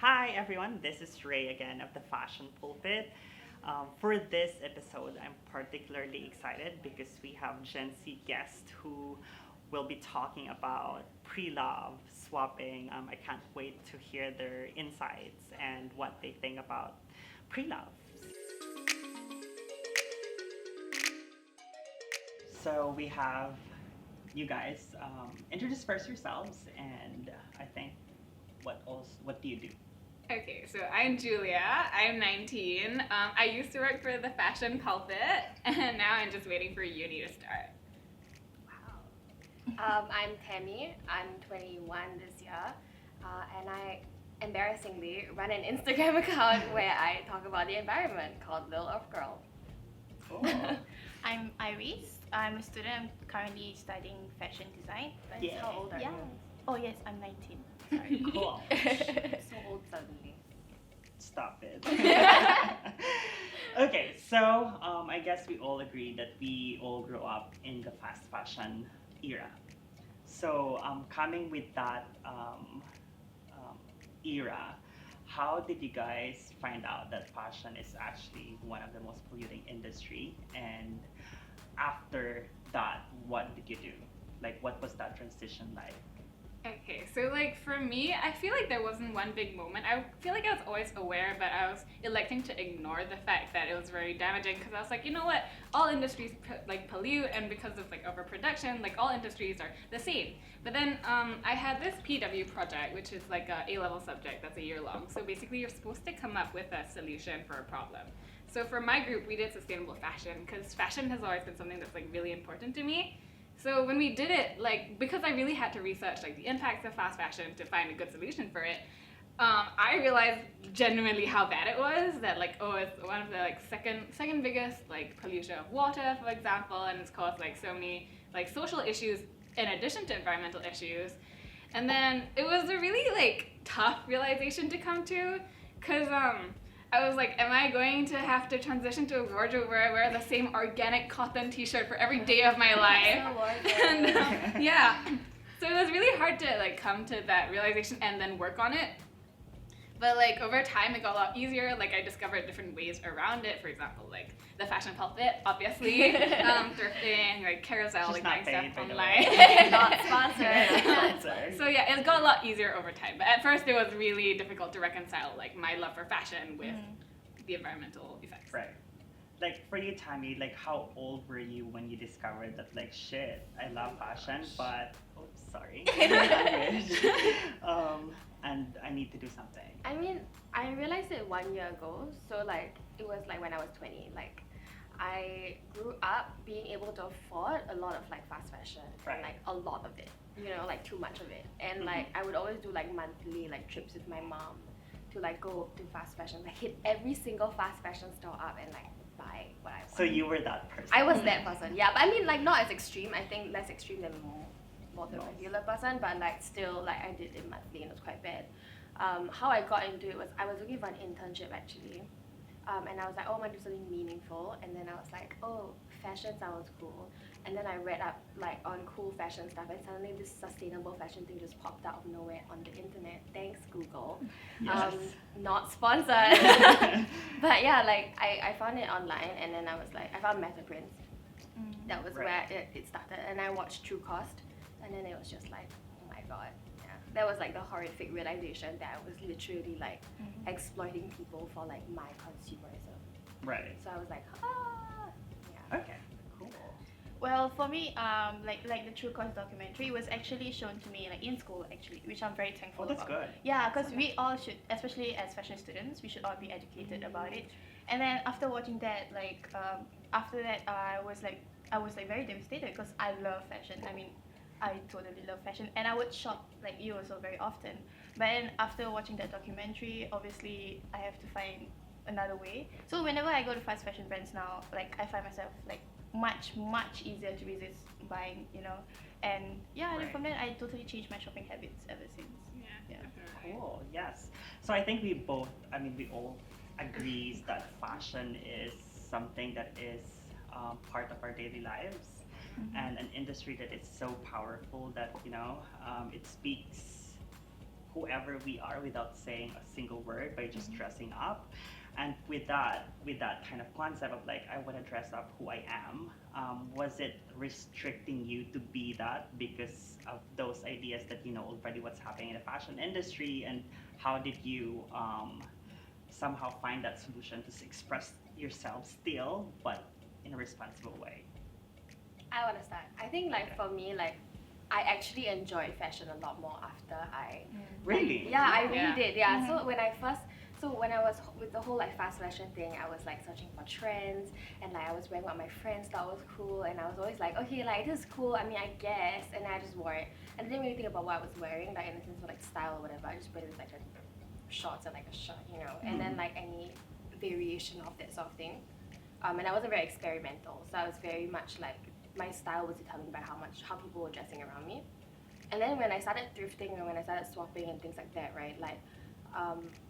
Hi everyone, this is Ray again of the Fashion Pulpit. For this episode, I'm particularly excited because we have Gen Z guests who will be talking about pre-love, swapping. I can't wait to hear their insights and what they think about pre-love. So we have you guys introduce first yourselves, and I think what do you do? Okay, so I'm Julia. I'm 19. I used to work for the Fashion Pulpit, and now I'm just waiting for uni to start. I'm Tammy. I'm 21 this year, and I embarrassingly run an Instagram account where I talk about the environment called Little Earth Girl. Cool. I'm Iris. I'm a student. I'm currently studying fashion design. Yeah. How old are Yeah. you? Oh yes, I'm 19. Sorry. Cool. So old suddenly. Stop it. Okay, so I guess we all agree that we all grew up in the fast fashion era. So coming with that era, how did you guys find out that fashion is actually one of the most polluting industry? And after that, what did you do? Like, what was that transition like? Okay, so for me, I feel like there wasn't one big moment. I feel like I was always aware, but I was electing to ignore the fact that it was very damaging because I was like, you know what? All industries pollute, and because of overproduction, all industries are the same. But then I had this PW project, which is like a A-level subject that's a year long. So basically, you're supposed to come up with a solution for a problem. So for my group, we did sustainable fashion because fashion has always been something that's really important to me. So when we did it, because I really had to research the impacts of fast fashion to find a good solution for it, I realized genuinely how bad it was. That it's one of the second biggest pollution of water, for example, and it's caused so many social issues in addition to environmental issues. And then it was a really tough realization to come to, because I was like, am I going to have to transition to a wardrobe where I wear the same organic cotton t-shirt for every day of my life? And yeah, so it was really hard to come to that realization and then work on it. But over time, it got a lot easier. I discovered different ways around it. For example, the Fashion Pulpit, obviously, thrifting, Carousel, She's buying not paid, stuff by the online. way. Not sponsored. Sorry. So yeah, it got a lot easier over time. But at first, it was really difficult to reconcile my love for fashion with the environmental effects. Right. For you, Tammy, how old were you when you discovered that, shit, I love fashion, but, oops, sorry, language, and I need to do something. I mean, I realized it 1 year ago. So it was when I was 20. I grew up being able to afford a lot of fast fashion, Right. and a lot of it. Too much of it. And I would always do monthly trips with my mom to go to fast fashion, hit every single fast fashion store up and buy what I want. So you were that person. I was that person, yeah. But I mean, not as extreme. I think less extreme than more the regular person. But still, I did it monthly, and it was quite bad. How I got into it was I was looking for an internship actually, and I was like, oh, I want to do something meaningful. And then I was like, oh, fashion sounds cool. And then I read up on cool fashion stuff, and suddenly this sustainable fashion thing just popped out of nowhere on the internet. Thanks, Google. Yes. Not sponsored. But yeah, I found it online, and then I found Meta Prints. That was Right. where it started, and I watched True Cost, and then it was just oh my god. Yeah. That was the horrific realization that I was literally exploiting people for my consumerism. Right. So I was like, yeah. Okay. Cool. Well, for me, like the True Cost documentary was actually shown to me in school actually, which I'm very thankful Oh, that's about. good. Yeah, because we all should, especially as fashion students, we should all be educated about it. And then after watching that, after that, I was very devastated because I love fashion. I mean, I totally love fashion, and I would shop like you also very often. But then after watching that documentary, obviously I have to find another way. So whenever I go to fast fashion brands now, I find myself much easier to resist buying, and yeah, and Right. from then I totally changed my shopping habits ever since. Yeah. Yeah. Cool. Yes. So I think we all agrees that fashion is something that is part of our daily lives, and an industry that is so powerful that it speaks whoever we are without saying a single word by just dressing up. And with that kind of concept of like I want to dress up who I am, was it restricting you to be that because of those ideas that you know already what's happening in the fashion industry, and how did you somehow find that solution to express yourself still, but in a responsible way? I want to start. I think like for me, like I actually enjoyed fashion a lot more after I. Really? Yeah, I really Yeah. did. Yeah. So when I was with the whole like fast fashion thing, I was like searching for trends, and like I was wearing what my friends thought was cool, and I was always like, okay, like this is cool. I mean, I guess, and I just wore it, and I didn't really think about what I was wearing, like in the sense of like style or whatever. I just put it as like a shorts and like a shirt, you know, and then like any variation of that sort of thing. And I wasn't very experimental, so I was very much like my style was determined by how people were dressing around me. And then when I started thrifting and when I started swapping and things like that, right, like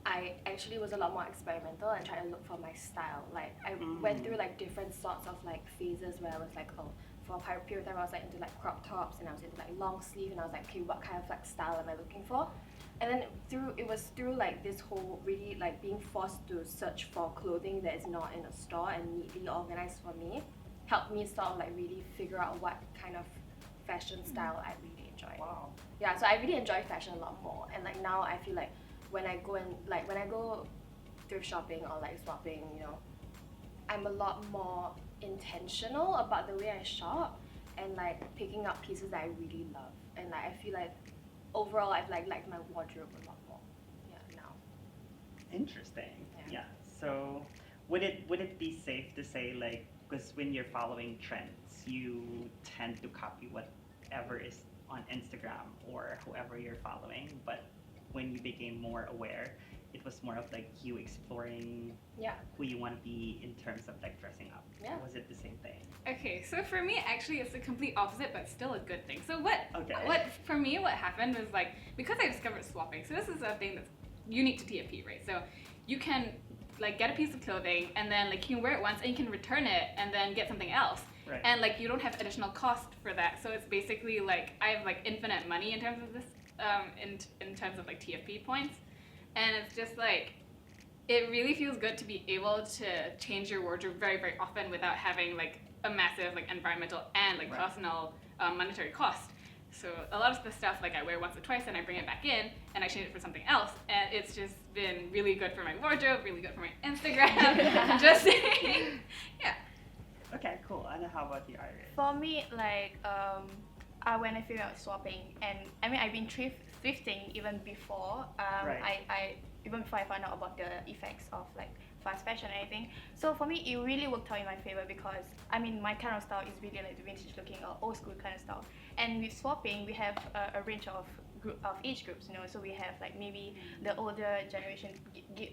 I actually was a lot more experimental and tried to look for my style. Like I went through like different sorts of like phases where I was like, oh, for a period of time I was like into like crop tops and I was into like long sleeve, and I was like, okay, what kind of like style am I looking for? And then it was through like this whole really like being forced to search for clothing that is not in a store and neatly organized for me, helped me sort of like really figure out what kind of fashion style I really enjoy. Wow. Yeah, so I really enjoy fashion a lot more, and like now I feel like when I go thrift shopping or like swapping, you know, I'm a lot more intentional about the way I shop and like picking up pieces that I really love, and like I feel like overall I've liked my wardrobe a lot more. Yeah, now. Interesting. Yeah. Yeah. So would it be safe to say like because when you're following trends, you tend to copy whatever is on Instagram or whoever you're following, but when you became more aware, it was more of like you exploring Yeah. who you want to be in terms of like dressing up. Yeah. Was it the same thing? Okay, so for me, actually, it's the complete opposite, but still a good thing. So what happened was like, because I discovered swapping, so this is a thing that's unique to TFP, right? So you can like get a piece of clothing and then like you can wear it once and you can return it and then get something else. Right. And like you don't have additional cost for that. So it's basically like I have like infinite money in terms of this, in terms of like TFP points. And it's just like, it really feels good to be able to change your wardrobe very, very often without having like a massive like environmental and like personal monetary cost. So a lot of the stuff like I wear once or twice and I bring it back in and I change it for something else, and it's just been really good for my wardrobe, really good for my Instagram. Just saying. Yeah. Okay, cool. And how about you, Iris? For me, like when I figure out swapping, and I mean I've been thrifting even before. Right. I even before I found out about the effects of like fast fashion and everything. So for me, it really worked out in my favor because I mean my kind of style is really like the vintage looking or old school kind of style. And with swapping, we have a range of age groups, you know. So we have like maybe the older generation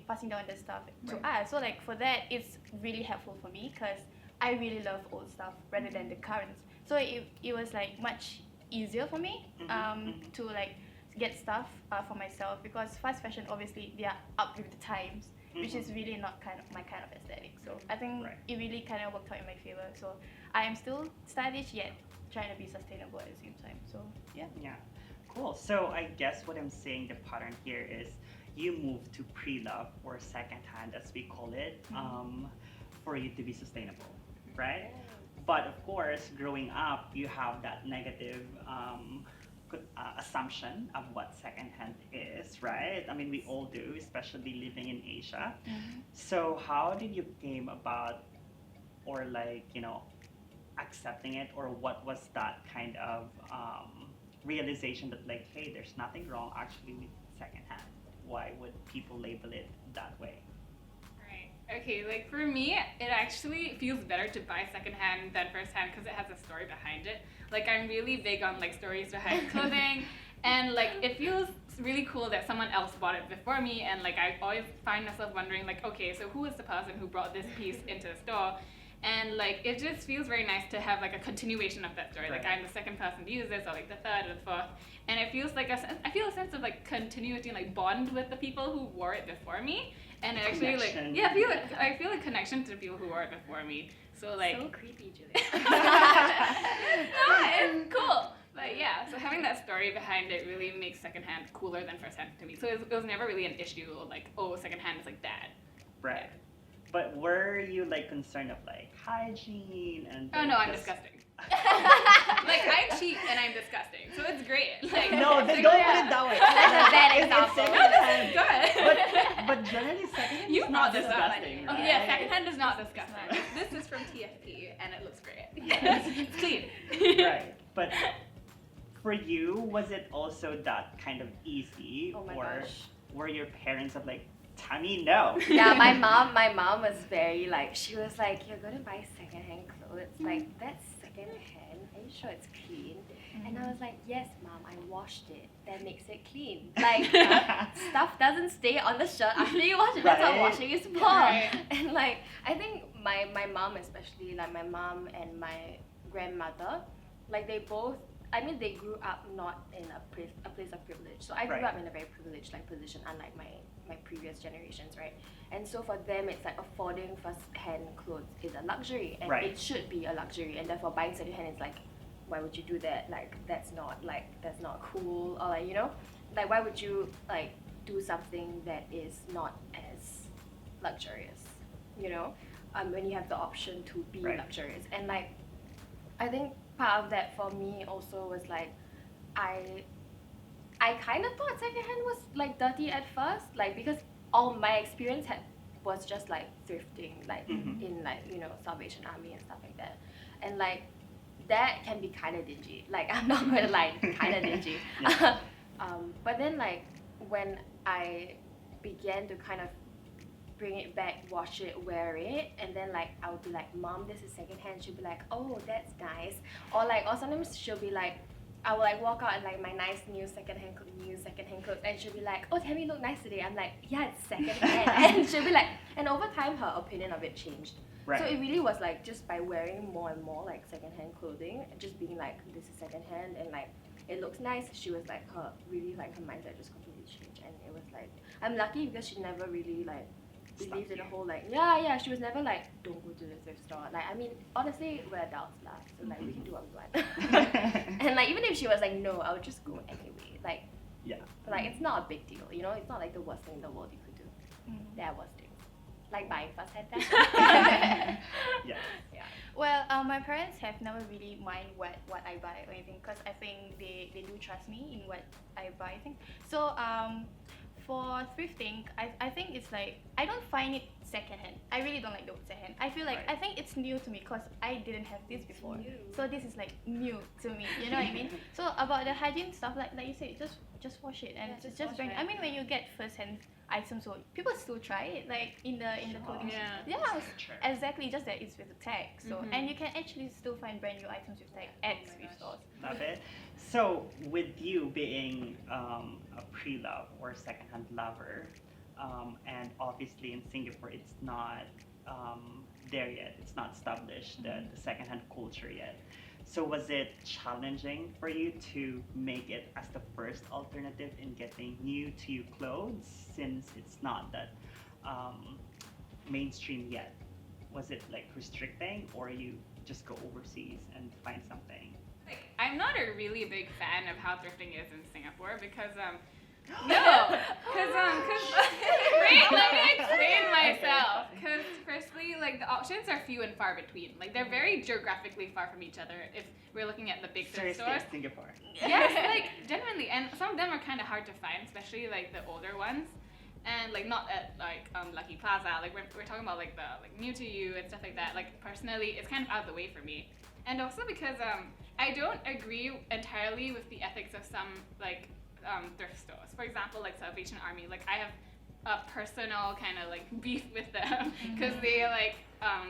passing down the stuff to us. So like for that, it's really helpful for me because I really love old stuff rather than the currents. So it was like much easier for me to like get stuff for myself because fast fashion obviously they are up with the times, which is really not my kind of aesthetic. So I think it really kind of worked out in my favor. So I am still stylish yet trying to be sustainable at the same time. So yeah. Yeah. Cool. So I guess what I'm saying the pattern here is you move to pre-love or secondhand as we call it for you to be sustainable, right? But of course, growing up, you have that negative assumption of what secondhand is, right? I mean, we all do, especially living in Asia. So how did you came about, or like, you know, accepting it, or what was that kind of realization that like, hey, there's nothing wrong actually with secondhand? Why would people label it that way? Right. Okay, like for me, it actually feels better to buy secondhand than firsthand because it has a story behind it. Like I'm really big on like stories behind clothing, and like it feels really cool that someone else bought it before me, and like I always find myself wondering like, okay, so who is the person who brought this piece into the store? And like it just feels very nice to have like a continuation of that story. Like I'm the second person to use this, or like the third or the fourth, and it feels like I feel a sense of like continuity and like bond with the people who wore it before me. And it actually like I feel a connection to the people who wore it before me. So like So creepy, Julia. no, it's cool. But yeah, so having that story behind it really makes secondhand cooler than firsthand to me. So it was never really an issue of like, oh, secondhand is like bad. Right. But were you like concerned of like hygiene and? Oh like, no, I'm this- disgusting. Like I'm cheap and I'm disgusting, so it's great. Like, No, don't put it that way. That's a bad It's example. secondhand. good. But generally secondhand You is brought not this up. disgusting, Oh right? yeah, secondhand is not disgusting. This is from TFP and it looks great. Yes. It's clean. Right. But for you, was it also that kind of easy? Oh my or gosh. were your parents of like, Tammy, no? Yeah, my mom was very like, she was like, you're gonna buy secondhand clothes, like that's secondhand, are you sure it's clean? And I was like, yes mom, I washed it, that makes it clean. Like stuff doesn't stay on the shirt after you wash it, that's what Right. washing is for. Right. And like, I think my mom especially, like my mom and my grandmother, like they both, I mean they grew up not in a place of privilege. So I grew Right. up in a very privileged like position, unlike my previous generations, right? And so for them, it's like affording first-hand clothes is a luxury, and Right. it should be a luxury, and therefore buying second-hand is like, why would you do that? Like that's not cool, or like, you know, like why would you like do something that is not as luxurious, you know, when you have the option to be Right. luxurious. And like, I think part of that for me also was like, I kind of thought secondhand was like dirty at first, like because all my experience was just like thrifting, like Mhm. in like, you know, Salvation Army and stuff like that, and like that can be kind of dingy. Like I'm not gonna lie, kind of dingy. Yeah. But then like when I began to kind of bring it back, wash it, wear it, and then like I would be like, Mom, this is secondhand. She'll be like, oh, that's nice. Or sometimes she'll be like, I will like walk out in like my nice new secondhand clothes, and she'll be like, oh, Tammy, look nice today. I'm like, yeah, it's secondhand. And she'll be like, and over time her opinion of it changed. Right. So it really was like just by wearing more and more like secondhand clothing, just being like, this is secondhand and like it looks nice. She was like, her mindset just completely changed, and it was like, I'm lucky because she never really like believed in the whole like, yeah, she was never like, don't go to the thrift store. Like, I mean, honestly, we're adults lah, so like we can do what we want. And like even if she was like, no, I would just go anyway. Like, Yeah. like it's not a big deal, you know. It's not like the worst thing in the world you could do. There are worse things, like buying first-hand fashion. Yeah. Yeah. Well, my parents have never really mind what I buy or anything, because I think they do trust me in what I buy. I think so. For thrifting, I think it's like, I don't find it secondhand. I really don't like the word secondhand. I feel like, Right. I think it's new to me because I didn't have this before. new. So this is like new to me. You know what I mean? So about the hygiene stuff, like you said, just wash it and Yeah, just just wash bring. it. I mean, when you get first-hand items, so people still try it, like in the clothing. Yeah. Yeah, Sure. exactly. Just that it's with a tag. So Mhm. and you can actually still find brand new items with tag at thrift stores. Love it. So, with you being a pre-love or secondhand lover, and obviously in Singapore it's not there yet, it's not established, the secondhand culture yet. So, was it challenging for you to make it as the first alternative in getting new to you clothes, since it's not that mainstream yet? Was it like restricting, or you just go overseas and find something? Like, I'm not a really big fan of how thrifting is in Singapore because no, because wait, let me explain myself. Because firstly, like the options are few and far between. Like they're very geographically far from each other. If we're looking at the big thrift Seriously, stores, Singapore. yes, like genuinely, and some of them are kind of hard to find, especially like the older ones. And like not at like Lucky Plaza. Like we're talking about like the like new to you and stuff like that. Like personally, it's kind of out of the way for me. And also because I don't agree entirely with the ethics of some like thrift stores. For example, like Salvation Army. Like I have a personal kind of like beef with them because they like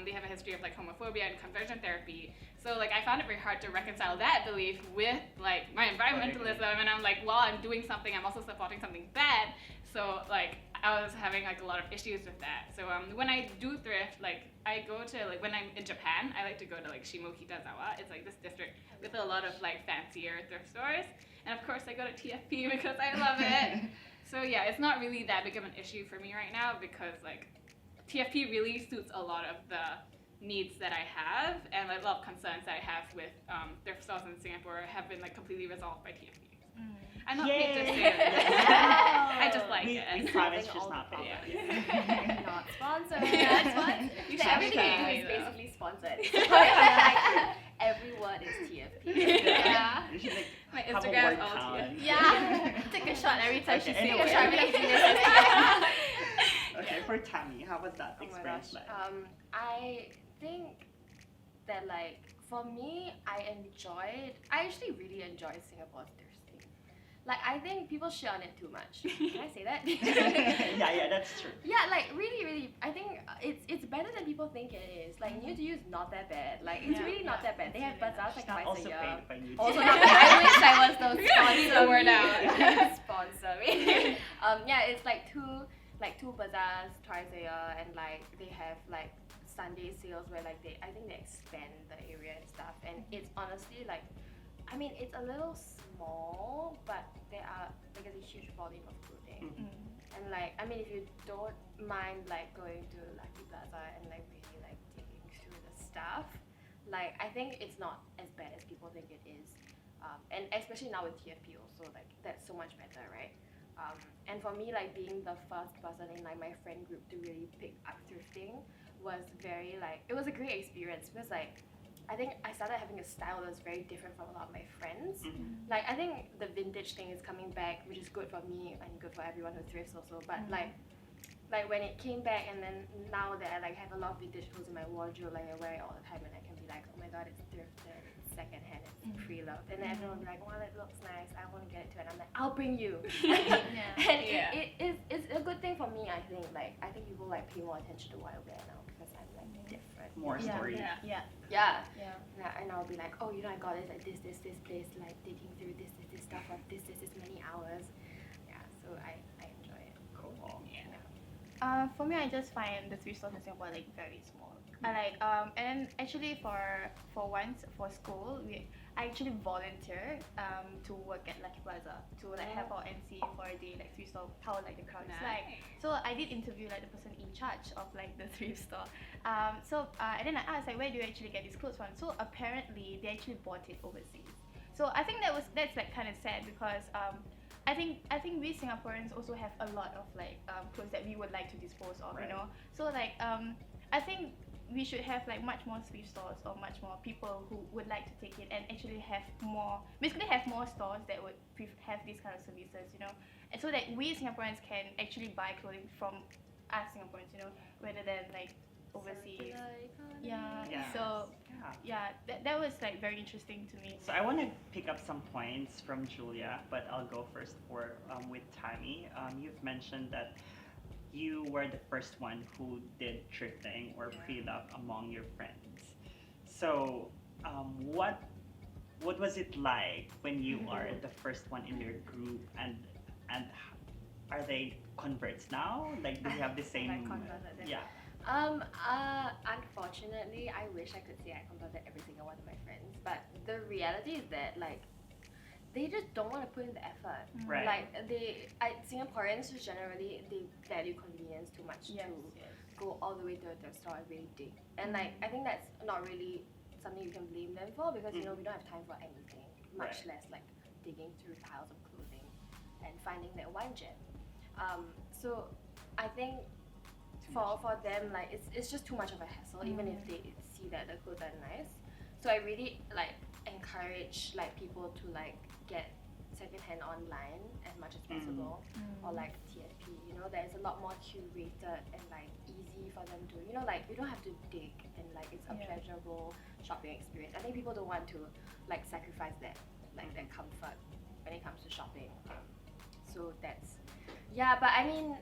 they have a history of like homophobia and conversion therapy. So like I found it very hard to reconcile that belief with like my environmentalism, and I'm like, while I'm doing something, I'm also supporting something bad. So like I was having like a lot of issues with that. So when I do thrift, like I go to like when I'm in Japan, I like to go to like Shimokitazawa. It's like this district with a lot of like fancier thrift stores, and of course I go to TFP because I love it. So yeah, it's not really that big of an issue for me right now because like TFP really suits a lot of the needs that I have and like a lot of concerns that I have with thrift stores in Singapore have been like completely resolved by TFP. I'm not paid to say that. I just like we it. promise Solving she's all not the paid. Not sponsored. Not sponsored. You So should everything we do try, is though. basically sponsored. So like, every word is TFP. Yeah. You should like My have a Instagram word is all count. TFP. Yeah. Take a shot every time Okay, she says anyway. Take a shot every time she says TFP. Okay, for Tammy, how was that Oh my experience gosh. like? I think that like for me, I actually really enjoyed Singapore's thrift scene. Like I think people shit on it too much. Can I say that? yeah, that's true. Yeah, like really, I think it's better than people think it is. Like New to You is not that bad. Like it's Yeah, really not yeah, that bad. They it's have really bazaars She's like not twice also a year. paid by you. Also not bad. I wish I was those Get the word out. sponsor me. Yeah, it's like two bazaars twice a year, and like they have like Sunday sales where like I think they expand the area and stuff, and it's honestly like, I mean it's a little small, but there's a huge volume of clothing. And like, I mean, if you don't mind like going to Lucky Plaza and like really like digging through the stuff, like I think it's not as bad as people think it is. And especially now with TFP also, like that's so much better, right? And for me, like being the first person in like my friend group to really pick up thrifting was very like, it was a great experience because like I think I started having a style that was very different from a lot of my friends. Like I think the vintage thing is coming back, which is good for me and good for everyone who thrifts also. But like when it came back, and then now that I like have a lot of vintage clothes in my wardrobe, like I wear it all the time, and I can be like, oh my god, it's thrifted, it's secondhand, it's pre-loved, and then everyone will be like, well, it looks nice, I want to get it too, and I'm like, I'll bring you. And it's a good thing for me. I think people like pay more attention to what I wear now because I'm like different. More story. Yeah. Yeah. Yeah. And I'll be like, oh, you know, I got it at this place, like digging through this stuff for this many hours. Yeah, so I enjoy it. Cool. For me, I just find the thrift stores in Singapore like very small. I like and actually for once for school, I actually volunteer to work at Lucky Plaza to like have our NC for a day, like thrift store, how like the crowd is like. So I did interview like the person in charge of like the thrift store. And then I asked like, where do you actually get these clothes from? So apparently they actually bought it overseas. So I think that's like kind of sad because I think we Singaporeans also have a lot of like clothes that we would like to dispose of, Right. you know. So like I think we should have like much more thrift stores or much more people who would like to take it and actually have more stores that would have these kind of services, you know, and so that we Singaporeans can actually buy clothing from us Singaporeans, you know, rather than like overseas. Yeah. Yeah. So Yeah. yeah, that was like very interesting to me. So I want to pick up some points from Julia, but I'll go first with Tammy. You've mentioned that you were the first one who did thrifting or pre-love among your friends. So what was it like when you are the first one in your group, and are they converts now? Like, do you have the same? Like converted them. Yeah. Unfortunately, I wish I could say I converted every single one of my friends, but the reality is that like they just don't want to put in the effort. Right. Like Singaporeans just generally they value convenience too much to go all the way to the store and really dig. And like I think that's not really something you can blame them for because you know we don't have time for anything, much Right. less like digging through piles of clothing and finding that one gem. So I think for them like it's just too much of a hassle even if they see that the clothes are nice. So I really like encourage like people to like get secondhand online as much as possible or like TFP, you know, there's a lot more curated and like easy for them to, you know, like you don't have to dig and like it's a pleasurable shopping experience. I think people don't want to like sacrifice that like that comfort when it comes to shopping. So that's but I mean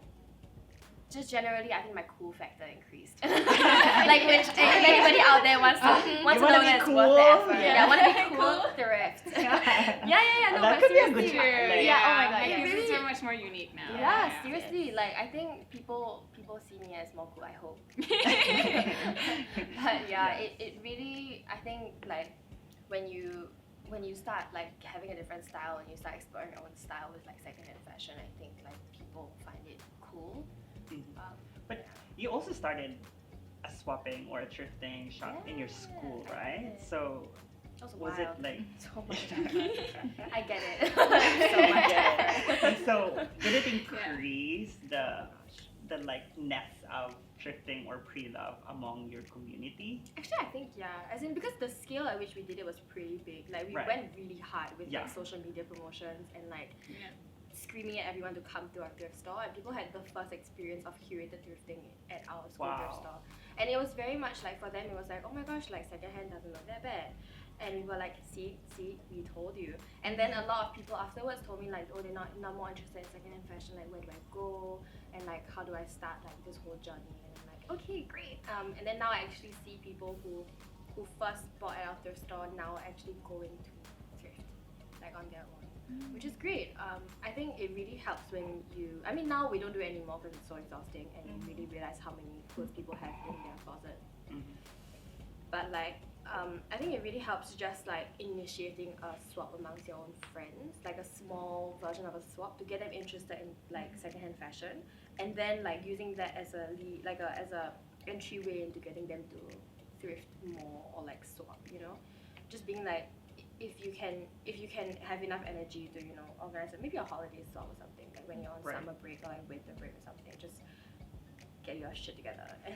just generally, I think my cool factor increased. Like, which if anybody out there wants to know wanna be that it's cool? worth the effort. Yeah. I want to be cool, thrift. No, That but could be a good seriously, challenge. Yeah, oh my god, It yeah. makes it Really? so much more unique now. Yeah, seriously, like I think people see me as more cool. I hope. But it really, I think like when you start like having a different style and you start exploring your own style with like secondhand fashion, I think like people find it cool. But you also started as swapping or a thrifting shop in your school, right? So That was was wild. it like So much I get it. so much yeah. And so did it increase the like nest of thrifting or pre-love among your community? Actually, I think yeah. As in, because the scale at which we did it was pretty big. Like we Right. went really hard with Yeah. like social media promotions and like Yeah. screaming at everyone to come to our thrift store. And people had the first experience of curated thrifting at our school thrift Wow. store. And it was very much like for them, it was like, oh my gosh, like secondhand doesn't look that bad. And we were like, see, we told you. And then a lot of people afterwards told me like, oh, they're not more interested in secondhand fashion. Like, where do I go? And like, how do I start like this whole journey? And I'm like, okay, great. And then now I actually see people who first bought at our thrift store now actually going to thrift, like on their own, which is great. I think it really helps when you. I mean, now we don't do it anymore because it's so exhausting, and you really realize how many clothes people have in their closet. Mhm. But like, I think it really helps just like initiating a swap amongst your own friends, like a small version of a swap to get them interested in like secondhand fashion, and then like using that as a as a entryway into getting them to thrift more or like swap, you know, just being like, if you can have enough energy to organize maybe a holiday swap or something, like when you're on Right. summer break or like winter break or something, just get your shit together and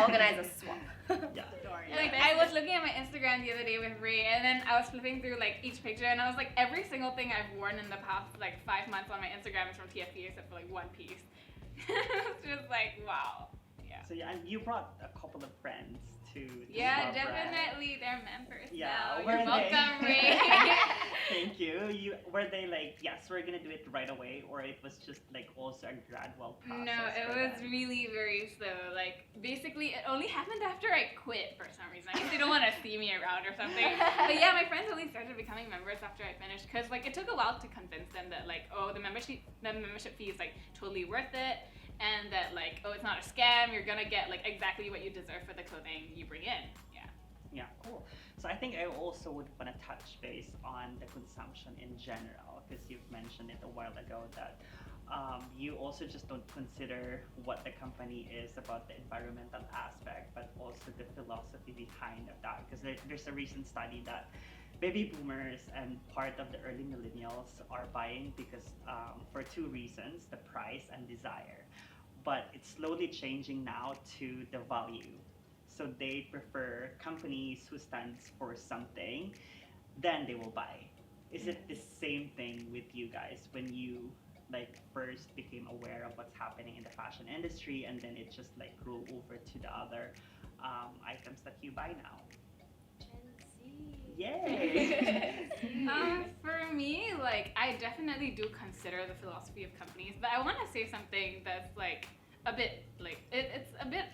organize a swap. Yeah. Like I was looking at my Instagram the other day with Ray, and then I was flipping through like each picture, and I was like, every single thing I've worn in the past like 5 months on my Instagram is from TFP except for like one piece. It's just like wow. Yeah. So yeah, and you brought a couple of friends to the Yeah, swap, right? definitely. They're members Yeah, now. were You're they? welcome, Ray. Thank you. Were they like, yes, we're gonna do it right away, or it was just like also a gradual process? No, it for was them? really very slow. Like basically, it only happened after I quit for some reason. I guess they don't want to see me around or something. But yeah, my friends only started becoming members after I finished, because like it took a while to convince them that like, oh, the membership fee is like totally worth it, and that like, oh, it's not a scam. You're gonna get like exactly what you deserve for the clothing you bring in. Yeah. Yeah, cool. So I think I also would want to touch base on the consumption in general, because you've mentioned it a while ago that you also just don't consider what the company is about the environmental aspect, but also the philosophy behind of that. Because there's a recent study that baby boomers and part of the early millennials are buying because for two reasons: the price and desire. But it's slowly changing now to the value. So they prefer companies who stands for something, then they will buy. Is it the same thing with you guys when you like first became aware of what's happening in the fashion industry, and then it just like grew over to the other items that you buy now? Yay! For me, like I definitely do consider the philosophy of companies, but I want to say something that's like a bit like it's a bit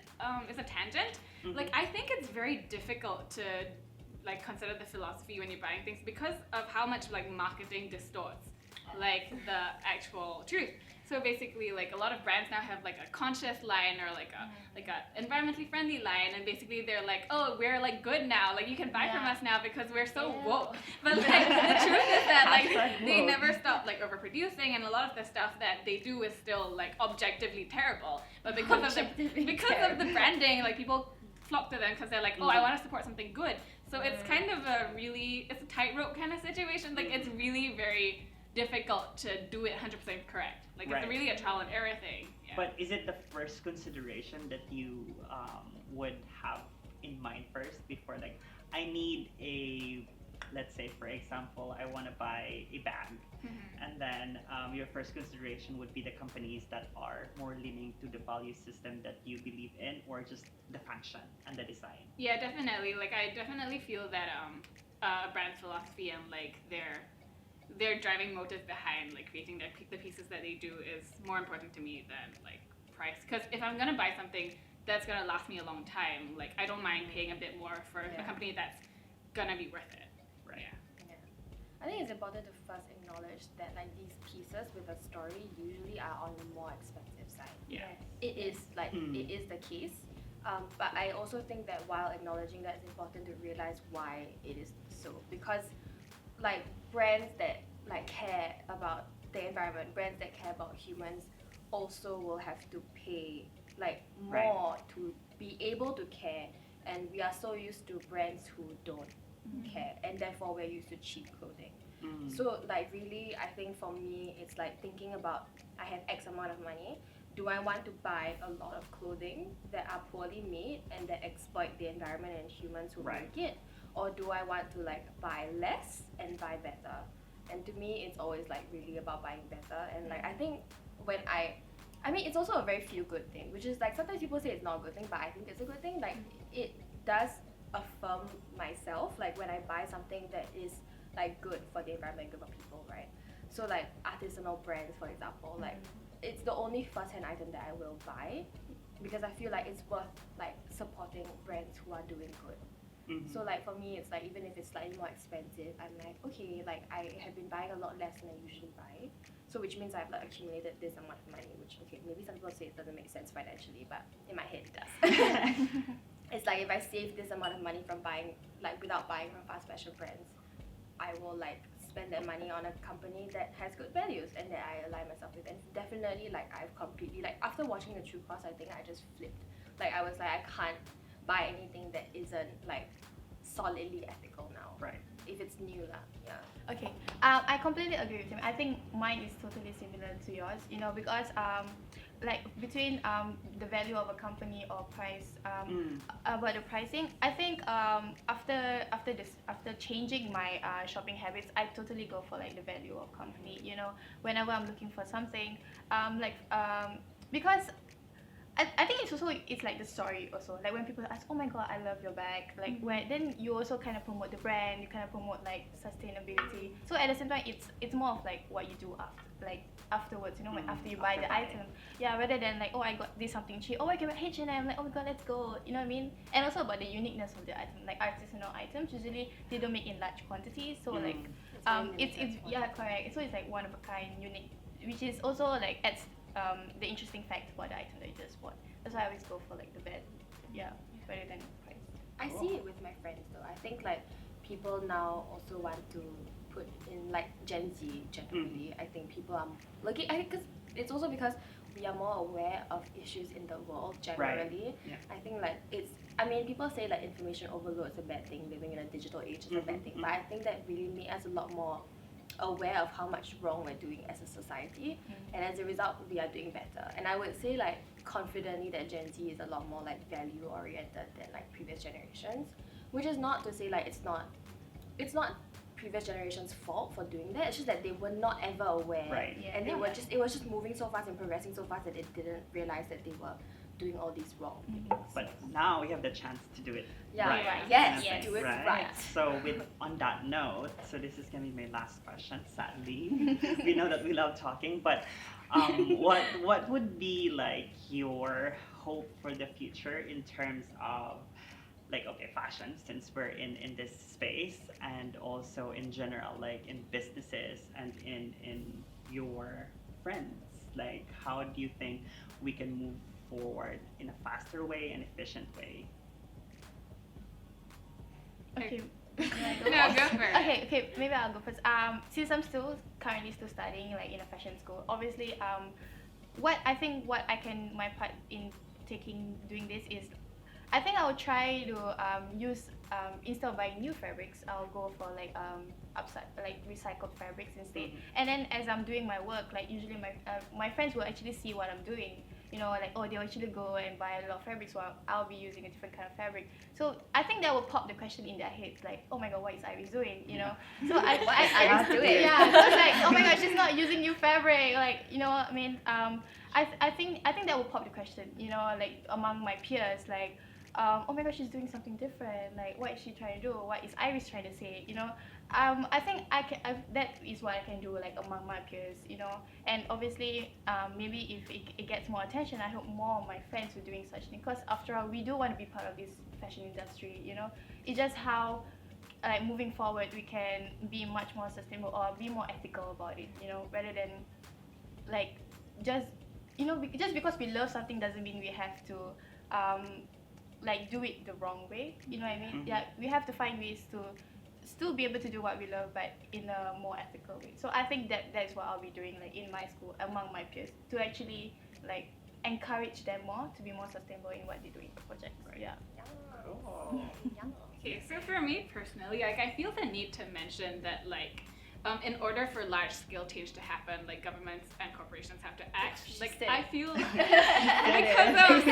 it's a tangent. Mhm. Like I think it's very difficult to like consider the philosophy when you're buying things because of how much like marketing distorts like the actual truth. So basically, like a lot of brands now have like a conscious line or like a environmentally friendly line, and basically they're like, oh, we're like good now, like you can buy from Yeah. us now because we're so Yeah. woke. But like the truth is that like Hashtag they woke. never stop like overproducing, and a lot of the stuff that they do is still like objectively terrible. But because of the branding, like people flock to them because they're like, oh, I want to support something good. So it's kind of it's a tightrope kind of situation. Like it's really very difficult to do it 100% correct. Like Right. it's really a trial and error thing. Yeah. But is it the first consideration that you would have in mind first before, like, I need a, let's say for example, I want to buy a bag, and then your first consideration would be the companies that are more leaning to the value system that you believe in, or just the function and the design? Yeah, definitely. Like I definitely feel that a brand's philosophy and like their driving motive behind like creating the pieces that they do is more important to me than like price. Because if I'm gonna buy something that's gonna last me a long time, like I don't mind paying a bit more for a Yeah. company that's gonna be worth it. Right. Yeah. Yeah. I think it's important to first acknowledge that like these pieces with a story usually are on the more expensive side. Yeah. It is like Mm. it is the case. But I also think that while acknowledging that, it's important to realize why it is so. Because like brands that like care about the environment, brands that care about humans also will have to pay like Right. more to be able to care, and we are so used to brands who don't care, and therefore we're used to cheap clothing. So like really, I think for me, it's like thinking about, I have X amount of money. Do I want to buy a lot of clothing that are poorly made and that exploit the environment and humans who Right. make it? Or do I want to like buy less and buy better? And to me, it's always like really about buying better. And like I think when I mean, it's also a very feel good thing, which is like sometimes people say it's not a good thing, but I think it's a good thing. Like it does affirm myself, like when I buy something that is like good for the environment, good for people, right? So like artisanal brands, for example, like it's the only first-hand item that I will buy because I feel like it's worth like supporting brands who are doing good. So like for me, it's like even if it's slightly more expensive, I'm like, okay, like I have been buying a lot less than I usually buy. So which means I've like accumulated this amount of money, which okay, maybe some people say it doesn't make sense financially, but in my head it does. It's like if I save this amount of money from buying, like without buying from fast fashion brands, I will like spend that money on a company that has good values and that I align myself with. And definitely like I've completely, like after watching the True Cost, I think I just flipped. Like I was like, I can't buy anything that isn't like solidly ethical now. Right. If it's new lah, yeah. Okay, I completely agree with him. I think mine is totally similar to yours, you know, because like between the value of a company or price, about the pricing, I think after changing my shopping habits, I totally go for like the value of company, you know, whenever I'm looking for something, because I think it's like the story also, like when people ask, oh my god, I love your bag, like when then you also kind of promote the brand, you kind of promote like sustainability. So at the same time, it's more of like what you do afterwards, you know, when after you buy the item, yeah, rather than like, oh, I got this something cheap, oh, I can buy H&M, like, oh my god, let's go, you know what I mean? And also about the uniqueness of the item, like artisanal items usually they don't make in large quantities, so like it's yeah, correct, so it's like one of a kind, unique, which is also like adds the interesting fact about the item that you just bought. That's why I always go for like the bed, yeah, better than price. I see it with my friends though. I think like people now also want to put in like Gen Z generally. I think people are looking. I think because it's also because we are more aware of issues in the world generally. Yeah. I think like it's. I mean, people say like information overload is a bad thing. Living in a digital age is a bad thing. But I think that really made us a lot more aware of how much wrong we're doing as a society, and as a result we are doing better. And I would say like confidently that Gen Z is a lot more like value oriented than like previous generations, which is not to say like it's not previous generations' fault for doing that. It's just that they were not ever aware, Right. Yeah. and they were just, it was just moving so fast and progressing so fast that they didn't realize that they were doing all these wrong things. But now we have the chance to do it Yeah, right. right. Yes, Yes. do it Right. right. So on that note, so this is gonna be my last question. Sadly, we know that we love talking, but what would be like your hope for the future in terms of like, okay, fashion, since we're in this space, and also in general, like in businesses and in your friends, like how do you think we can move forward in a faster way and efficient way? Okay. No, go for it. Okay, maybe I'll go first. Since I'm currently still studying like in a fashion school, obviously, what I can, my part in doing this is, I think I will try to use, instead of buying new fabrics, I'll go for like recycled fabrics instead. And then as I'm doing my work, like usually my friends will actually see what I'm doing. You know, like, oh, they'll actually go and buy a lot of fabrics while I'll be using a different kind of fabric. So I think that will pop the question in their heads, like, oh my god, what is Iris doing? You know? So What is Iris doing? Yeah, so it's like, oh my god, she's not using new fabric. Like, you know what I mean? I think that will pop the question, you know, like among my peers, like, oh my god, she's doing something different. Like, what is she trying to do? What is Iris trying to say? You know, I think that is what I can do, like among my peers. You know, and obviously, maybe if it gets more attention, I hope more of my friends are doing such things. Because after all, we do want to be part of this fashion industry. You know, it's just how, like moving forward, we can be much more sustainable or be more ethical about it. You know, rather than like just, you know, just because we love something doesn't mean we have to like do it the wrong way, you know what I mean? Yeah, we have to find ways to still be able to do what we love, but in a more ethical way. So I think that is what I'll be doing, like in my school among my peers, to actually like encourage them more to be more sustainable in what they do in projects. Yeah. Cool. Okay, so for me personally, like I feel the need to mention that like in order for large scale change to happen, like governments and corporations have to act. Like I feel because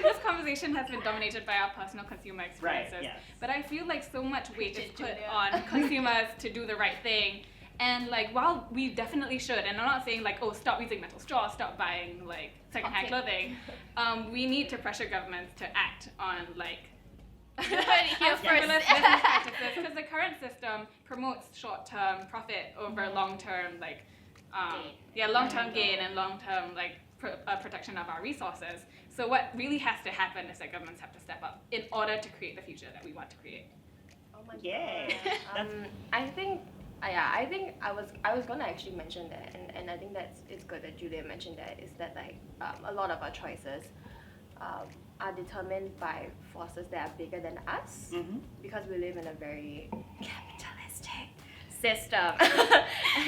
this conversation has been dominated by our personal consumer experiences. Right, yes. But I feel like so much weight is put Julia. on consumers to do the right thing. And like while we definitely should, and I'm not saying like, oh, stop using metal straws, stop buying like secondhand clothing, we need to pressure governments to act on like frivolous business practices, because the current system promotes short-term profit over long-term like long-term gain and long-term like protection of our resources. So what really has to happen is that governments have to step up in order to create the future that we want to create. Oh my Yay. god. I think I was gonna actually mention that, and I think it's good that Julia mentioned that, is that like a lot of our choices are determined by forces that are bigger than us, because we live in a very capitalistic system.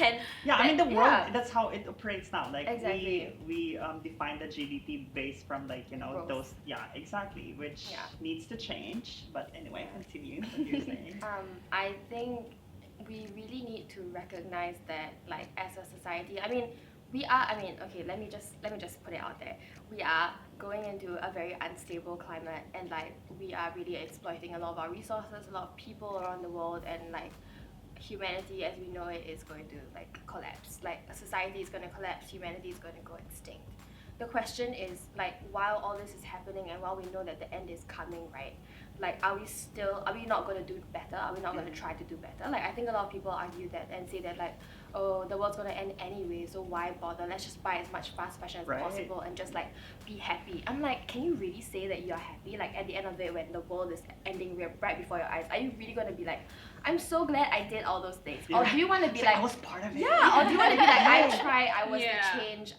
And yeah, I mean the world. yeah. That's how it operates now. Like Exactly. we define the GDP based from like Growth. those. Yeah, exactly. Which Yeah. needs to change. But anyway, continue what you're saying. I think we really need to recognize that, like, as a society, okay, let me just put it out there. We are going into a very unstable climate, and like we are really exploiting a lot of our resources, a lot of people around the world, and like humanity as we know it is going to like collapse. Like society is going to collapse, humanity is going to go extinct. The question is, like, while all this is happening and while we know that the end is coming, right? Like, are we not going to do better? Are we not going to try to do better? Like, I think a lot of people argue that and say that, like, oh, the world's going to end anyway, so why bother? Let's just buy as much fast fashion as Right. possible and just, like, be happy. I'm like, can you really say that you're happy? Like, at the end of it, when the world is ending right before your eyes, are you really going to be like, I'm so glad I did all those things? Or do you want to be It's like, I was part of it. yeah, or do you want to be like, I Yeah. tried, I was Yeah. the change,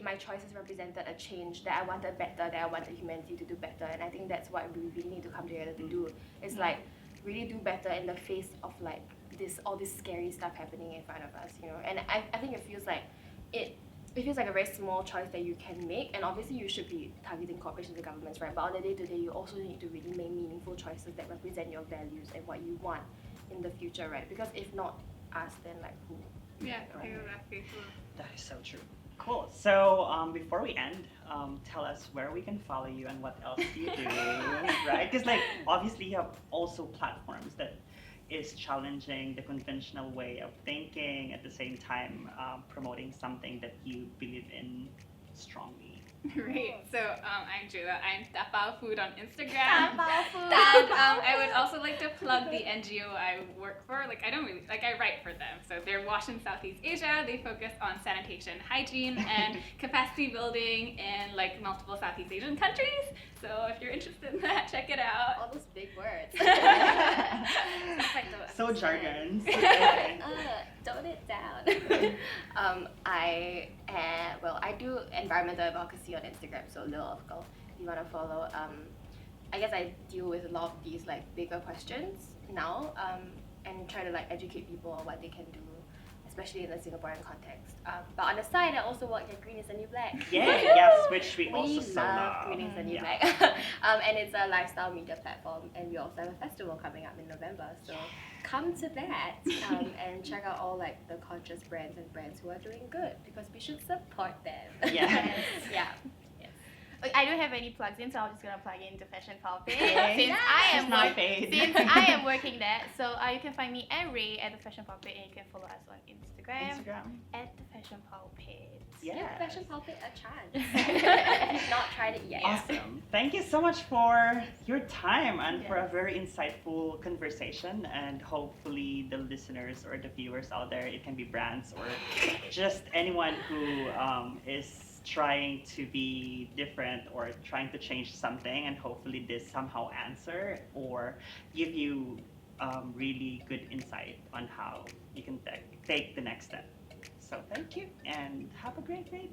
my choices represented a change, that I wanted better, that I wanted humanity to do better. And I think that's what we really need to come together to do. It's like, really do better in the face of like all this scary stuff happening in front of us, you know? And I think it feels like a very small choice that you can make, and obviously you should be targeting corporations and governments, right? But on the day-to-day, you also need to really make meaningful choices that represent your values and what you want in the future, right? Because if not us, then like who? Yeah, exactly. That is so true. Cool. So before we end, tell us where we can follow you and what else do you do, right? Because like obviously you have also platforms that is challenging the conventional way of thinking, at the same time promoting something that you believe in strongly. Right. So I'm Julia. I'm Tapao Food on Instagram. Tapao Food. And I would also like to plug the NGO I work for. Like I write for them. So they're Wash in Southeast Asia. They focus on sanitation, hygiene, and capacity building in like multiple Southeast Asian countries. So if you're interested in that, check it out. All those big words. So jargons. Tone it down. I do environmental advocacy on Instagram, so Lil Ethical, if you want to follow. I guess I deal with a lot of these like bigger questions now, and try to like educate people on what they can do, especially in the Singaporean context. But on the side, I also work at Green is the New Black. Yeah, yes, which we also so love love. Green is the New Yeah. Black. And it's a lifestyle media platform, and we also have a festival coming up in November. So come to that and check out all like the conscious brands and brands who are doing good, because we should support them. Yes. Yeah. I don't have any plugs in, so I'm just gonna plug into Fashion Pulpit Okay. since It's not paid. since I am working there. So you can find me and Ray at the Fashion Pulpit, and you can follow us on Instagram at the Fashion Pulpit. Yes. Give Fashion Pulpit a chance. If you've not tried it yet. Awesome. Thank you so much for your time and for a very insightful conversation. And hopefully the listeners or the viewers out there, it can be brands or just anyone who is trying to be different or trying to change something, and hopefully this somehow answer or give you really good insight on how you can take the next step. So thank you and have a great day.